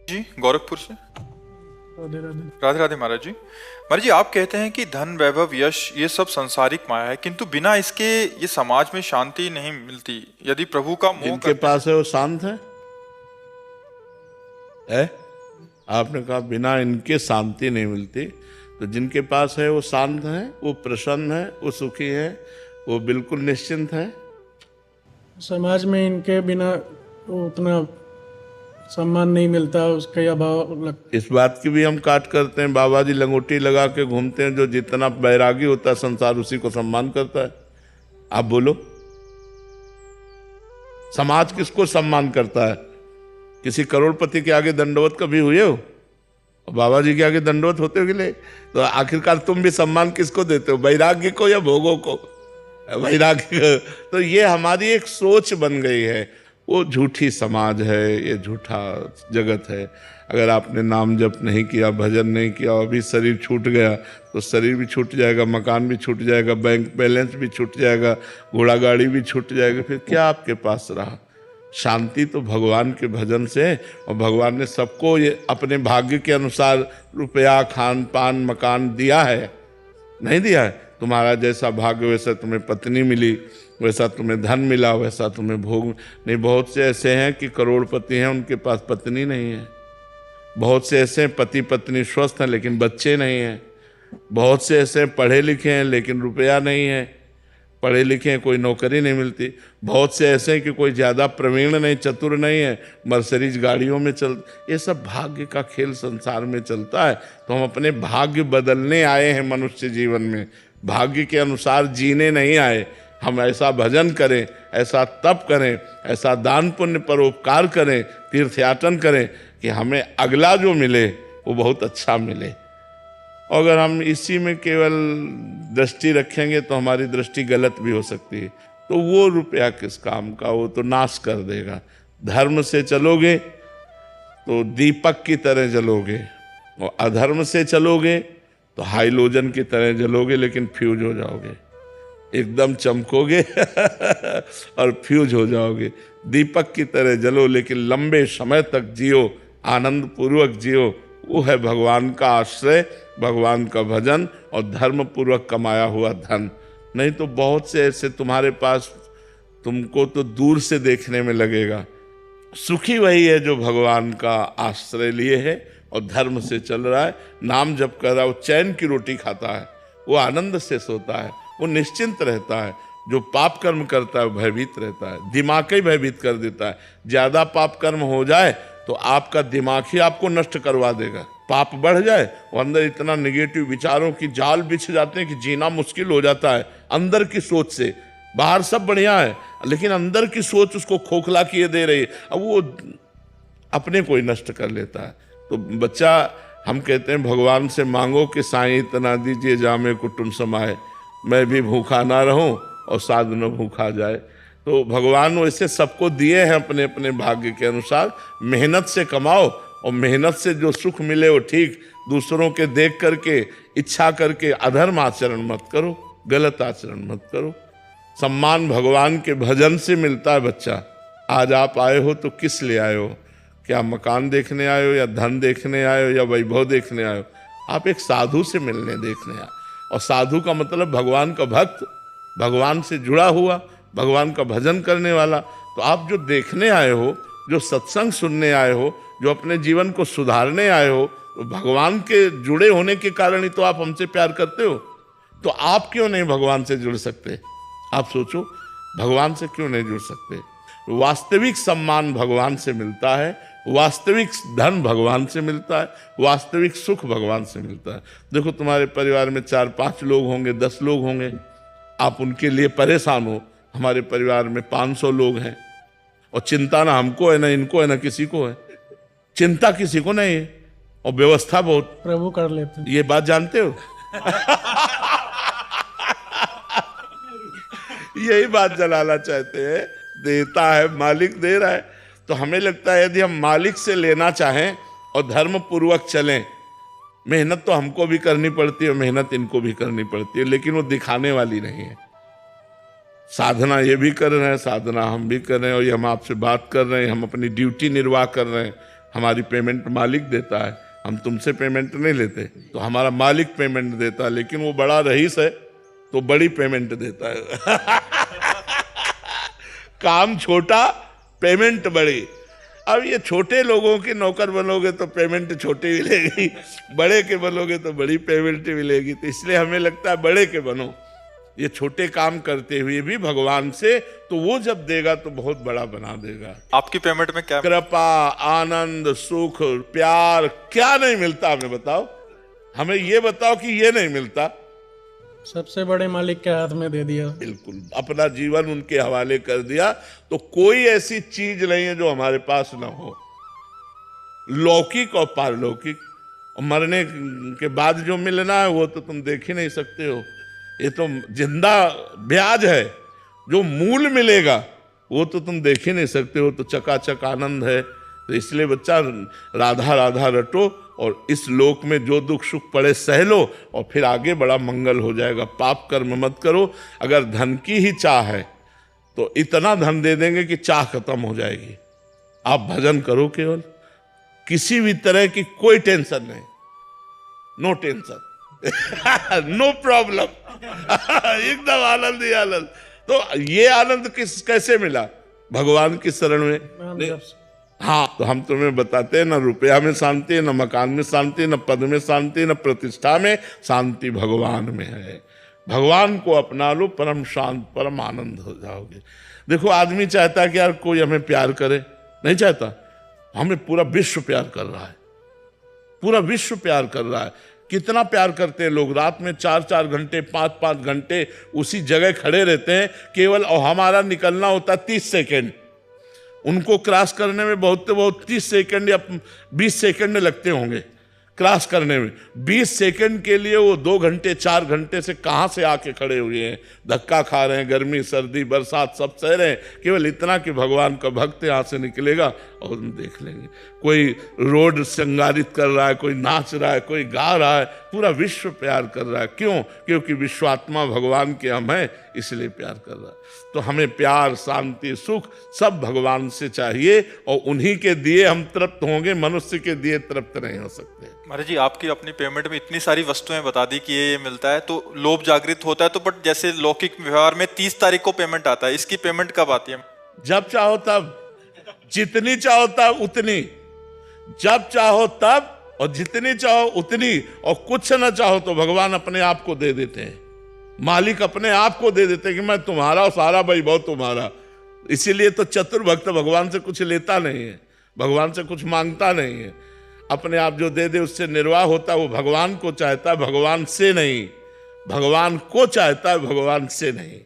जी, गोरखपुर से। राधे राधे। राधे राधे महाराज जी। महाराज जी, आप कहते हैं कि धन, वैभव, यश ये सब सांसारिक माया है, किंतु बिना इसके ये समाज में शांति नहीं मिलती। यदि प्रभु का मोह जिनके करते पास है वो शांत है? आपने कहा बिना इनके शांति नहीं मिलती, तो जिनके पास है वो शांत है, वो प्रसन्न है, वो सुखी है, वो बिल्कुल निश्चिंत है। समाज में इनके बिना उतना सम्मान नहीं मिलता, उसका अभाव लगता। इस बात की भी हम काट करते हैं, बाबा जी लंगोटी लगा के घूमते हैं, जो जितना बैरागी होता है संसार उसी को सम्मान करता है। आप बोलो, समाज किसको सम्मान करता है? किसी करोड़पति के आगे दंडवत कभी हुए हो? और बाबा जी के आगे दंडवत होते हो कि नहीं? तो आखिरकार तुम भी सम्मान किसको देते हो, वैराग्य को या भोगों को? वैराग्य। तो ये हमारी एक सोच बन गई है, वो झूठी समाज है, ये झूठा जगत है। अगर आपने नाम जप नहीं किया, भजन नहीं किया, अभी शरीर छूट गया तो शरीर भी छूट जाएगा, मकान भी छूट जाएगा, बैंक बैलेंस भी छूट जाएगा, घोड़ा गाड़ी भी छूट जाएगा, फिर क्या आपके पास रहा? शांति तो भगवान के भजन से है। और भगवान ने सबको ये अपने भाग्य के अनुसार रुपया, खान पान, मकान दिया है, नहीं दिया है? तुम्हारा जैसा भाग्य वैसा तुम्हें पत्नी मिली, वैसा तुम्हें धन मिला, वैसा तुम्हें भोग नहीं। बहुत से ऐसे हैं कि करोड़पति हैं, उनके पास पत्नी नहीं है। बहुत से ऐसे पति पत्नी स्वस्थ हैं लेकिन बच्चे नहीं हैं। बहुत से ऐसे पढ़े लिखे हैं लेकिन रुपया नहीं है, पढ़े लिखे हैं, कोई नौकरी नहीं मिलती। बहुत से ऐसे हैं कि कोई ज़्यादा प्रवीण नहीं, चतुर नहीं है, मर्सिडीज गाड़ियों में चल। ये सब भाग्य का खेल संसार में चलता है। तो हम अपने भाग्य बदलने आए हैं मनुष्य जीवन में, भाग्य के अनुसार जीने नहीं आए। हम ऐसा भजन करें, ऐसा तप करें, ऐसा दान पुण्य परोपकार करें, तीर्थयाटन करें कि हमें अगला जो मिले वो बहुत अच्छा मिले। और अगर हम इसी में केवल दृष्टि रखेंगे तो हमारी दृष्टि गलत भी हो सकती है। तो वो रुपया किस काम का, वो तो नाश कर देगा। धर्म से चलोगे तो दीपक की तरह जलोगे, और अधर्म से चलोगे तो हाइलोजन की तरह जलोगे, लेकिन फ्यूज हो जाओगे, एकदम चमकोगे और फ्यूज हो जाओगे। दीपक की तरह जलो लेकिन लंबे समय तक जियो, आनंद पूर्वक जियो। वो है भगवान का आश्रय, भगवान का भजन और धर्म पूर्वक कमाया हुआ धन। नहीं तो बहुत से ऐसे तुम्हारे पास, तुमको तो दूर से देखने में लगेगा। सुखी वही है जो भगवान का आश्रय लिए है और धर्म से चल रहा है, नाम जप कर रहा है, वो चैन की रोटी खाता है, वो आनंद से सोता है, वो निश्चिंत रहता है। जो पाप कर्म करता है वो भयभीत रहता है, दिमाग ही भयभीत कर देता है। ज़्यादा पाप कर्म हो जाए तो आपका दिमाग ही आपको नष्ट करवा देगा। पाप बढ़ जाए और अंदर इतना निगेटिव विचारों की जाल बिछ जाते हैं कि जीना मुश्किल हो जाता है। अंदर की सोच से, बाहर सब बढ़िया है लेकिन अंदर की सोच उसको खोखला किए दे रही है, अब वो अपने को ही नष्ट कर लेता है। तो बच्चा, हम कहते हैं भगवान से मांगो कि साईं इतना दीजिए जामे कुटुंब समाए, मैं भी भूखा ना रहूं और साधु न भूखा जाए। तो भगवान वैसे सबको दिए हैं अपने अपने भाग्य के अनुसार। मेहनत से कमाओ और मेहनत से जो सुख मिले वो ठीक। दूसरों के देख करके, इच्छा करके अधर्म आचरण मत करो, गलत आचरण मत करो। सम्मान भगवान के भजन से मिलता है। बच्चा, आज आप आए हो तो किस लिए आए हो? क्या मकान देखने आए हो, या धन देखने आए हो, या वैभव देखने आए हो? आप एक साधु से मिलने देखने आए। और साधु का मतलब भगवान का भक्त, भगवान से जुड़ा हुआ, भगवान का भजन करने वाला। तो आप जो देखने आए हो, जो सत्संग सुनने आए हो, जो अपने जीवन को सुधारने आए हो, तो भगवान के जुड़े होने के कारण ही तो आप हमसे प्यार करते हो। तो आप क्यों नहीं भगवान से जुड़ सकते? आप सोचो, भगवान से क्यों नहीं जुड़ सकते? वास्तविक सम्मान भगवान से मिलता है, वास्तविक धन भगवान से मिलता है, वास्तविक सुख भगवान से मिलता है। देखो, तुम्हारे परिवार में 4-5 लोग होंगे, 10 लोग होंगे, आप उनके लिए परेशान हो। हमारे परिवार में 500 लोग हैं और चिंता ना हमको है, ना इनको है, ना किसी को है। चिंता किसी को नहीं है और व्यवस्था बहुत प्रभु कर लेते हैं। ये बात जानते हो? यही बात जलाना चाहते हैं। देता है मालिक, दे रहा है। तो हमें लगता है यदि हम मालिक से लेना चाहें और धर्म पूर्वक चलें, मेहनत तो हमको भी करनी पड़ती है, मेहनत इनको भी करनी पड़ती है, लेकिन वो दिखाने वाली नहीं है। साधना ये भी कर रहे हैं, साधना हम भी कर रहे हैं, और ये हम आपसे बात कर रहे हैं, हम अपनी ड्यूटी निर्वाह कर रहे हैं। हमारी पेमेंट मालिक देता है, हम तुमसे पेमेंट नहीं लेते। तो हमारा मालिक पेमेंट देता है, लेकिन वो बड़ा रईस है तो बड़ी पेमेंट देता है। काम छोटा, पेमेंट बड़ी। अब ये छोटे लोगों के नौकर बनोगे तो पेमेंट छोटी मिलेगी, बड़े के बनोगे तो बड़ी पेमेंट मिलेगी। तो इसलिए हमें लगता है बड़े के बनो। ये छोटे काम करते हुए भी भगवान से, तो वो जब देगा तो बहुत बड़ा बना देगा। आपकी पेमेंट में क्या? कृपा, आनंद, सुख, प्यार, क्या नहीं मिलता हमें बताओ? हमें ये बताओ कि ये नहीं मिलता। सबसे बड़े मालिक के हाथ में दे दिया। बिल्कुल, अपना जीवन उनके हवाले कर दिया। तो कोई ऐसी चीज नहीं है जो हमारे पास ना हो, लौकिक और पारलौकिक। और मरने के बाद जो मिलना है वो तो तुम देख ही नहीं सकते हो। ये तो जिंदा ब्याज है। जो मूल मिलेगा वो तो तुम देख ही नहीं सकते हो। तो चकाचक आनंद है। तो इसलिए बच्चा, राधा राधा रटो और इस लोक में जो दुख सुख पड़े सह लो, और फिर आगे बड़ा मंगल हो जाएगा। पाप कर्म मत करो। अगर धन की ही चाह है तो इतना धन दे देंगे कि चाह खत्म हो जाएगी। आप भजन करो केवल, किसी भी तरह की कोई टेंशन नहीं, नो टेंशन, नो प्रॉब्लम, एकदम आनंद ही आनंद। तो ये आनंद कैसे मिला? भगवान की शरण में। हाँ, तो हम तुम्हें बताते हैं, न रुपया में शांति, न मकान में शांति, न पद में शांति, न प्रतिष्ठा में शांति, भगवान में है। भगवान को अपना लो, परम शांत, परम आनंद हो जाओगे। देखो, आदमी चाहता है कि यार कोई हमें प्यार करे, नहीं चाहता। हमें पूरा विश्व प्यार कर रहा है, पूरा विश्व प्यार कर रहा है। कितना प्यार करते हैं लोग, रात में 4-4 घंटे, 5-5 घंटे उसी जगह खड़े रहते हैं केवल। और हमारा निकलना होता है 30 सेकेंड, उनको क्रॉस करने में बहुत तो बहुत 30 सेकंड या 20 सेकंड लगते होंगे क्रॉस करने में। 20 सेकंड के लिए वो 2 घंटे 4 घंटे से कहाँ से आके खड़े हुए हैं, धक्का खा रहे हैं, गर्मी सर्दी बरसात सब सह रहे हैं, केवल इतना कि भगवान का भक्त यहाँ से निकलेगा और हम देख लेंगे। कोई रोड श्रृंगारित कर रहा है, कोई नाच रहा है, कोई गा रहा है, पूरा विश्व प्यार कर रहा है। क्यों? क्योंकि विश्वात्मा भगवान के हम हैं, इसलिए प्यार कर रहा है। तो हमें प्यार, शांति, सुख सब भगवान से चाहिए, और उन्हीं के दिए हम तृप्त होंगे, मनुष्य के दिए तृप्त नहीं हो सकते। महाराज जी, आपकी अपनी पेमेंट में इतनी सारी वस्तुएं बता दी कि ये मिलता है, तो लोभ जागृत होता है। तो बट जैसे लौकिक व्यवहार में 30 तारीख को पेमेंट आता है, इसकी पेमेंट कब आती है? जब चाहो तब, जितनी चाहो तब उतनी, जब चाहो तब और जितनी चाहो उतनी। और कुछ न चाहो तो भगवान अपने आप को दे देते हैं, मालिक अपने आप को दे देते हैं कि मैं तुम्हारा और सारा वैभव तुम्हारा। इसीलिए तो चतुर भक्त भगवान से कुछ लेता नहीं है, भगवान से कुछ मांगता नहीं है। अपने आप जो दे दे उससे निर्वाह होता है। वो भगवान को चाहता है, भगवान से नहीं। भगवान को चाहता है, भगवान से नहीं।